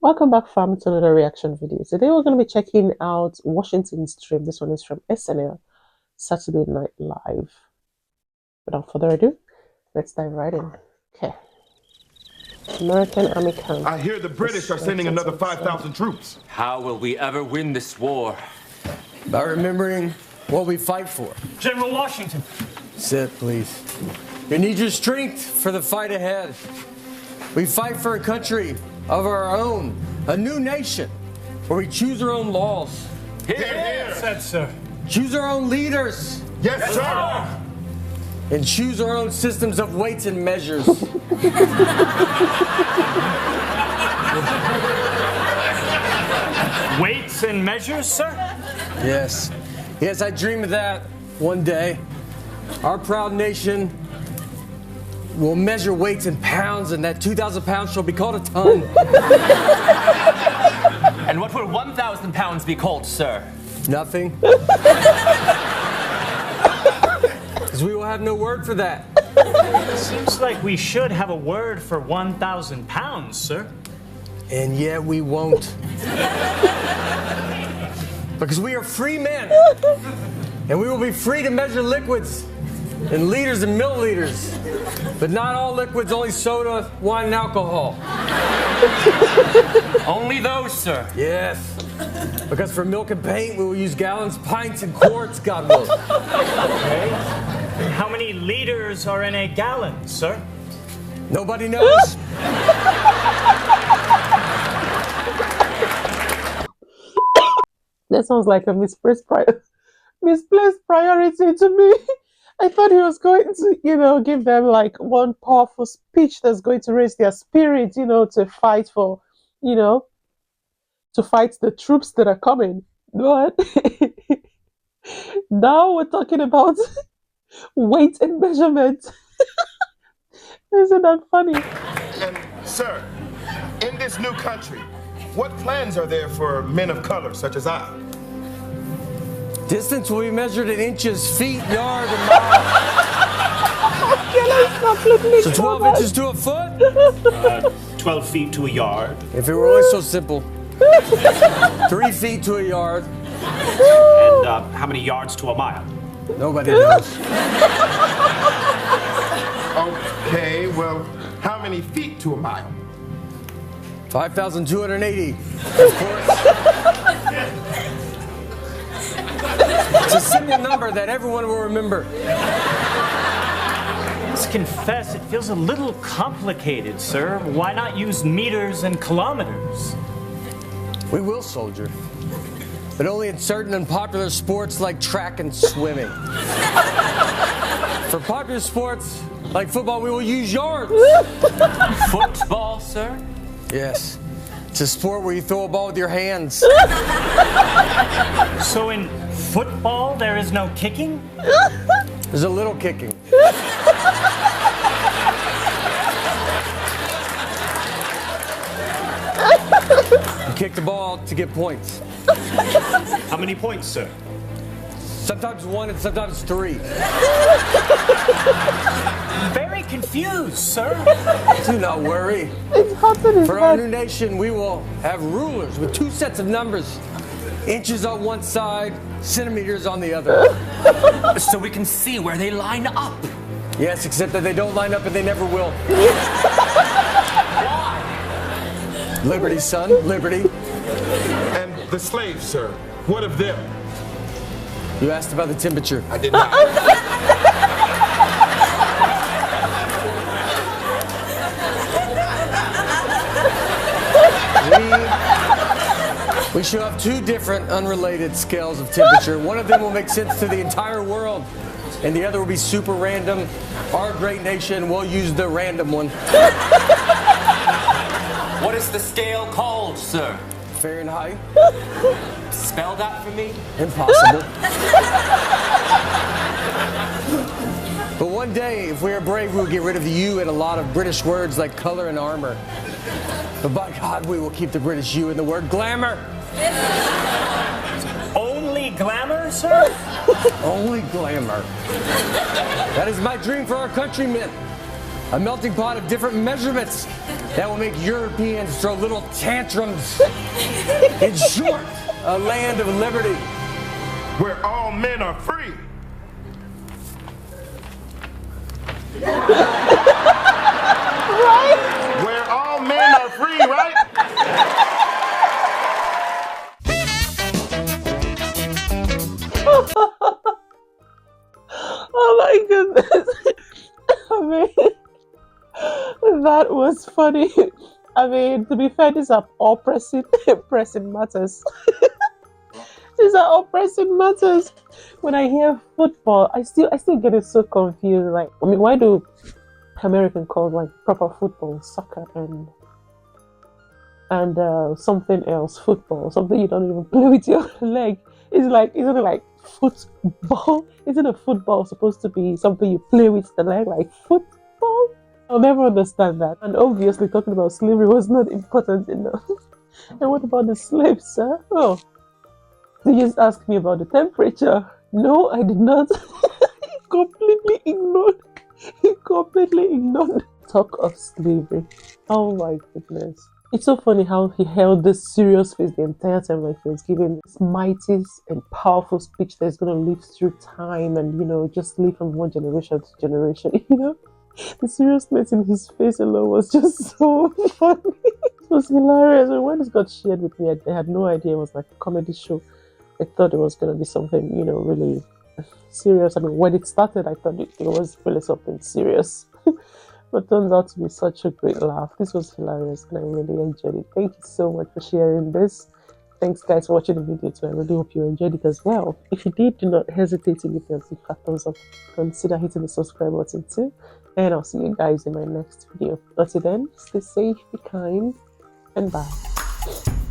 Welcome back, fam, to another reaction video. Today we're going to be checking out Washington's Dream. This one is from SNL, Saturday Night Live. Without further ado, let's dive right in. Okay. American Army Camp. I hear the British are sending another 5,000 troops. How will we ever win this war? By remembering what we fight for. General Washington. Sit, please. You need your strength for the fight ahead. We fight for a country of our own, a new nation, where we choose our own laws. Hear, hear. Said, sir. Choose our own leaders. Yes, sir. And choose our own systems of weights and measures. Weights and measures, sir? Yes. Yes, I dream of that one day. Our proud nation will measure weights in pounds, and that 2,000 pounds shall be called a ton. And what would 1,000 pounds be called, sir? Nothing. Because we will have no word for that. Seems like we should have a word for 1,000 pounds, sir. And yet we won't. Because we are free men. And we will be free to measure liquids in liters and milliliters. But not all liquids, only soda, wine, and alcohol. Only those, sir. Yes. Because for milk and paint, we will use gallons, pints, and quarts, God willing. Okay. How many liters are in a gallon, sir? Nobody knows. That sounds like a misplaced priority to me. I thought he was going to, give them like one powerful speech that's going to raise their spirit, to fight for, to fight the troops that are coming. But now we're talking about weight and measurement. Isn't that funny? And, sir, in this new country, what plans are there for men of color such as I? Distance will be measured in inches, feet, yard, and miles. So 12 inches to a foot? 12 feet to a yard. If it were only so simple. 3 feet to a yard. And how many yards to a mile? Nobody knows. Okay, well, how many feet to a mile? 5,280, of course. It's a simple number that everyone will remember. Let's confess, it feels a little complicated, sir. Why not use meters and kilometers? We will, soldier. But only in certain unpopular sports like track and swimming. For popular sports like football, we will use yards. Football, sir? Yes. It's a sport where you throw a ball with your hands. So in football, there is no kicking? There's a little kicking. You kick the ball to get points. How many points, sir? Sometimes 1 and sometimes 3. Very confused, sir. Do not worry. It's hot in his For our head. new nation, we will have rulers with 2 sets of numbers. Inches on one side, centimeters on the other. So we can see where they line up. Yes, except that they don't line up and they never will. Why? Liberty, son, liberty. And the slaves, sir, what of them? You asked about the temperature. I did not. We shall have 2 different unrelated scales of temperature. One of them will make sense to the entire world, and the other will be super random. Our great nation will use the random one. What is the scale called, sir? Fahrenheit. Spell that for me. Impossible. But one day, if we are brave, we will get rid of the U and a lot of British words like color and armor. But by God, we will keep the British U in the word glamour. Only glamour, sir? Only glamour. That is my dream for our countrymen. A melting pot of different measurements that will make Europeans throw little tantrums. In short, a land of liberty. Where all men are free. Right? Where all men are free, right? Oh my goodness. I mean, that was funny. I mean, to be fair, these are all pressing matters. These are all pressing matters. When I hear football, I still get it so confused. Like, I mean, why do American call like proper football soccer and something else football, something you don't even play with your leg? It's like, isn't it like football? Isn't a football supposed to be something you play with the leg, like football? I'll never understand that. And obviously, talking about slavery was not important enough. And what about the slaves, sir? Oh, did you just ask me about the temperature? No, I did not. He completely ignored. He completely ignored. Talk of slavery. Oh my goodness. It's so funny how he held this serious face the entire time, like he was giving this mighty and powerful speech that's going to live through time and, you know, just live from one generation to generation, you know? The seriousness in his face alone was just so funny. It was hilarious. And when this got shared with me, I had no idea it was like a comedy show. I thought it was going to be something, you know, really serious. I mean, when it started, I thought it was really something serious. But turns out to be such a great laugh. This was hilarious and I really enjoyed it. Thank you so much for sharing this. Thanks guys for watching the video too. I really hope you enjoyed it as well. If you did, do not hesitate to give me a big fat thumbs up. Consider hitting the subscribe button too. And I'll see you guys in my next video. Until then, stay safe, be kind, and bye.